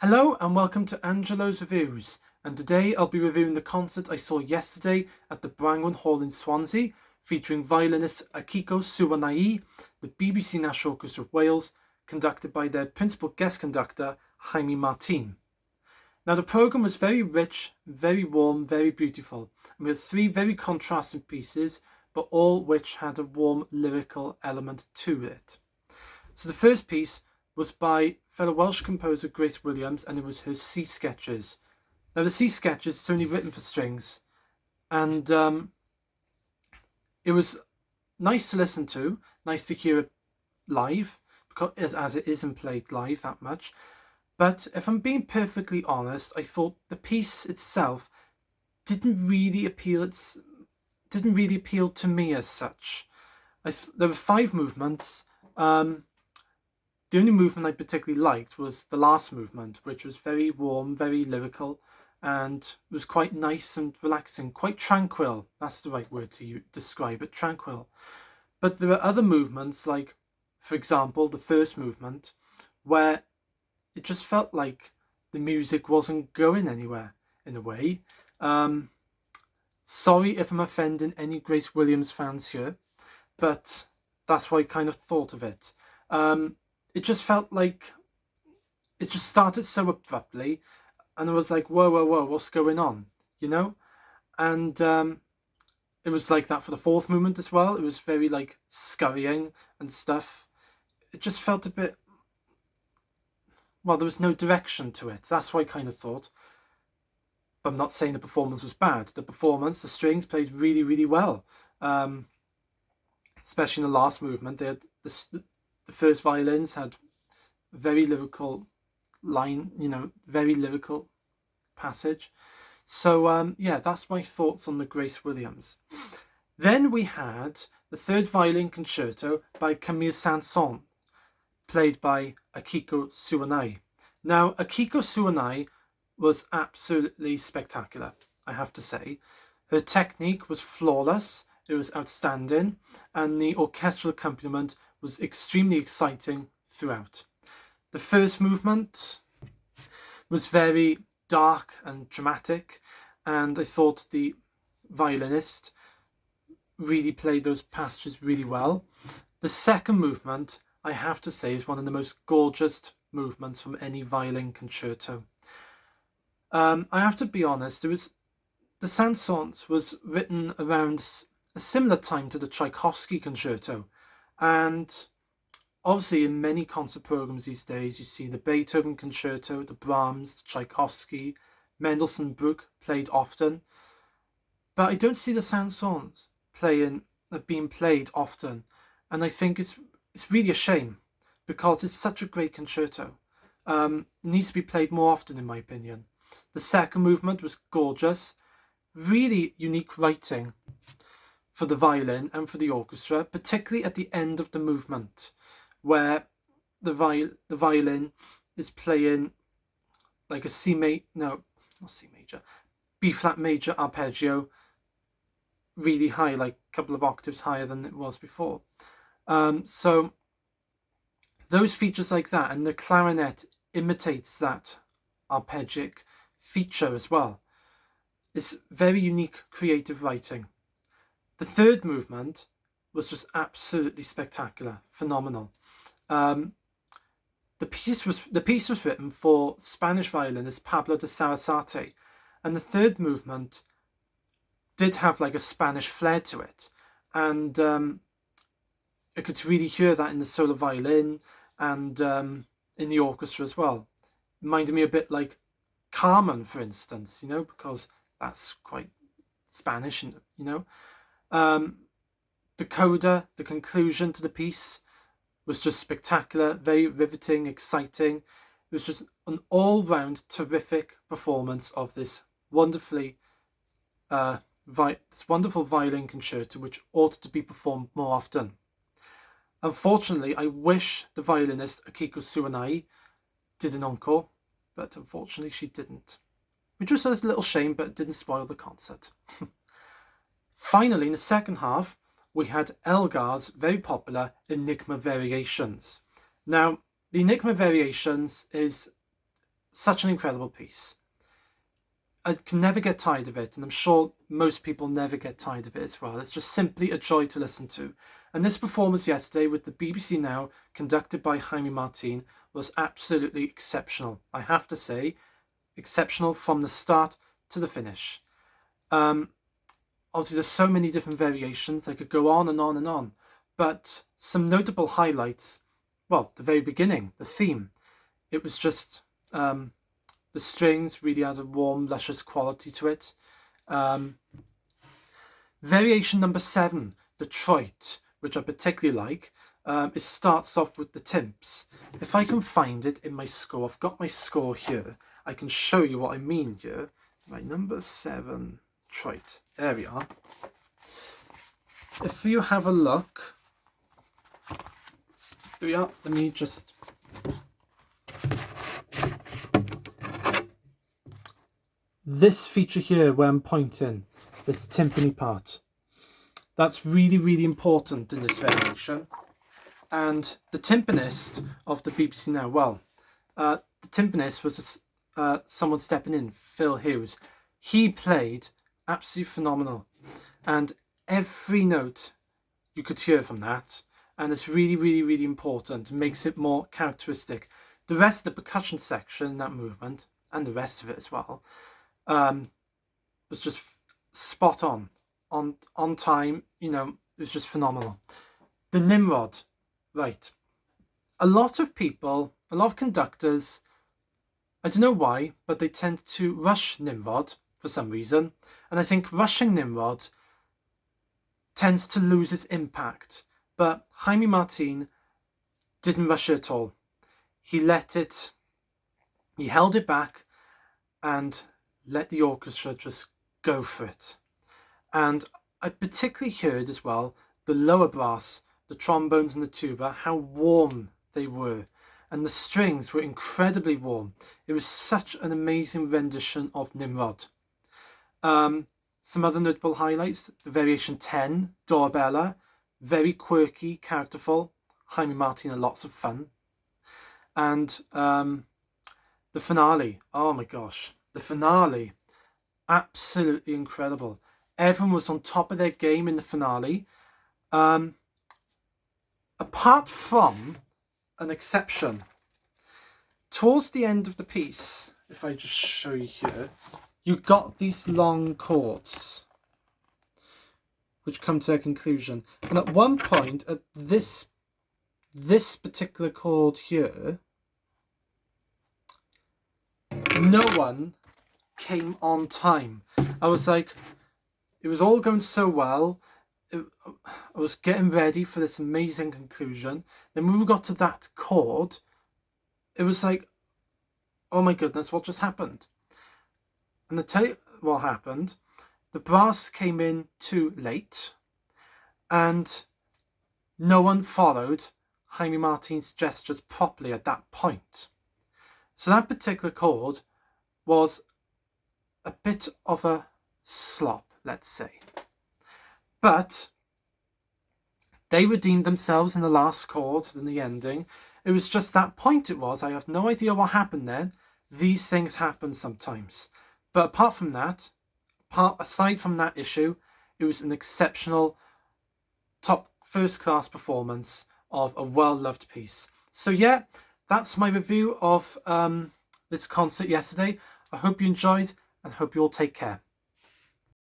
Hello and welcome to Angelo's Reviews, and today I'll be reviewing the concert I saw yesterday at the Brangwyn Hall in Swansea, featuring violinist Akiko Suwanai, the BBC National Orchestra of Wales, conducted by their principal guest conductor, Jaime Martín. Now the programme was very rich, very warm, very beautiful, and with three very contrasting pieces, but all which had a warm lyrical element to it. So the first piece was by fellow Welsh composer Grace Williams, and it was her Sea Sketches. Now the Sea Sketches is only written for strings, and it was nice to listen to, nice to hear it live, because as it isn't played live that much. But if I'm being perfectly honest, I thought the piece itself didn't really appeal to me as such. There were five movements. The only movement I particularly liked was the last movement, which was very warm, very lyrical, and was quite nice and relaxing, quite tranquil. That's the right word to describe it, tranquil. But there are other movements, like, for example, the first movement, where it just felt like the music wasn't going anywhere, in a way. Sorry if I'm offending any Grace Williams fans here, but that's why I kind of thought of it. It just felt like it just started so abruptly, and I was like, whoa, what's going on, you know? And it was like that for the fourth movement as well. It was very like scurrying and stuff. It just felt a bit, well, there was no direction to it. That's what I kind of thought. But I'm not saying the performance was bad. The strings played really, really well. Especially in the last movement, they had the first violins had very lyrical line, very lyrical passage. So yeah, that's my thoughts on the Grace Williams. Then we had the third violin concerto by Camille Saint-Saëns, played by Akiko Suwanai. Now, Akiko Suwanai was absolutely spectacular, I have to say. Her technique was flawless, it was outstanding, and the orchestral accompaniment was extremely exciting throughout. The first movement was very dark and dramatic, and I thought the violinist really played those passages really well. The second movement, I have to say, is one of the most gorgeous movements from any violin concerto. I have to be honest, the Saint-Saëns was written around a similar time to the Tchaikovsky concerto, and obviously in many concert programs these days you see the Beethoven concerto, the Brahms, the Tchaikovsky, Mendelssohn, Bruch played often, but I don't see the Saint-Saëns being played often, and I think it's really a shame, because it's such a great concerto. It needs to be played more often, in my opinion. The second movement was gorgeous, really unique writing for the violin and for the orchestra, particularly at the end of the movement, where the violin is playing like a B flat major arpeggio, really high, like a couple of octaves higher than it was before. So those features like that, and the clarinet imitates that arpeggic feature as well. It's very unique creative writing. The third movement was just absolutely spectacular, phenomenal. The piece was written for Spanish violinist Pablo de Sarasate, and the third movement did have like a Spanish flair to it, and I could really hear that in the solo violin and in the orchestra as well. It reminded me a bit like Carmen, for instance, because that's quite Spanish, the coda, the conclusion to the piece, was just spectacular, very riveting, exciting. It was just an all-round terrific performance of this wonderful violin concerto, which ought to be performed more often. Unfortunately, I wish the violinist Akiko Suwanai did an encore, but unfortunately she didn't, which was a little shame, but it didn't spoil the concert. Finally, in the second half, we had Elgar's very popular Enigma Variations. Now, the Enigma Variations is such an incredible piece. I can never get tired of it, and I'm sure most people never get tired of it as well. It's just simply a joy to listen to. And this performance yesterday with the BBC Now, conducted by Jaime Martín, was absolutely exceptional. I have to say, exceptional from the start to the finish. Obviously, there's so many different variations. I could go on and on and on. But some notable highlights, well, the very beginning, the theme. It was just... the strings really had a warm, luscious quality to it. Variation number 7, Detroit, which I particularly like, it starts off with the timps. If I can find it in my score, I've got my score here. I can show you what I mean here. Right, number 7, Detroit. There we are. If you have a look, here we are. Let me just... This feature here where I'm pointing, this timpani part, that's really, really important in this variation. And the timpanist of the BBC Now, well, the timpanist was someone stepping in, Phil Hughes. He played absolutely phenomenal. And every note you could hear from that. And it's really, really, really important. It makes it more characteristic. The rest of the percussion section in that movement, and the rest of it as well, was just spot on time. You know, it was just phenomenal. The Nimrod, right? A lot of people, a lot of conductors, I don't know why, but they tend to rush Nimrod for some reason, and I think rushing Nimrod tends to lose its impact. But Jaime Martín didn't rush it at all. He held it back and let the orchestra just go for it. And I particularly heard as well the lower brass, the trombones and the tuba, how warm they were, and the strings were incredibly warm. It was such an amazing rendition of Nimrod. Some other notable highlights: the variation 10, Doorbella, very quirky, characterful. Jaime Martín had lots of fun. And the finale, oh my gosh, the finale, absolutely incredible. Everyone was on top of their game in the finale. Apart from an exception, towards the end of the piece, if I just show you here, you got these long chords which come to a conclusion. And at one point, at this particular chord here, no one came on time. I was like, it was all going so well. I was getting ready for this amazing conclusion. Then when we got to that chord, it was like, oh my goodness, what just happened? And I'll tell you what happened. The brass came in too late, and no one followed Jaime Martín's gestures properly at that point. So that particular chord was a bit of a slop, let's say. But they redeemed themselves in the last chord, in the ending. It was just that point it was. I have no idea what happened then. These things happen sometimes. But apart from that, aside from that issue, it was an exceptional, top first-class performance of a well-loved piece. So yeah, that's my review of this concert yesterday. I hope you enjoyed and hope you all take care.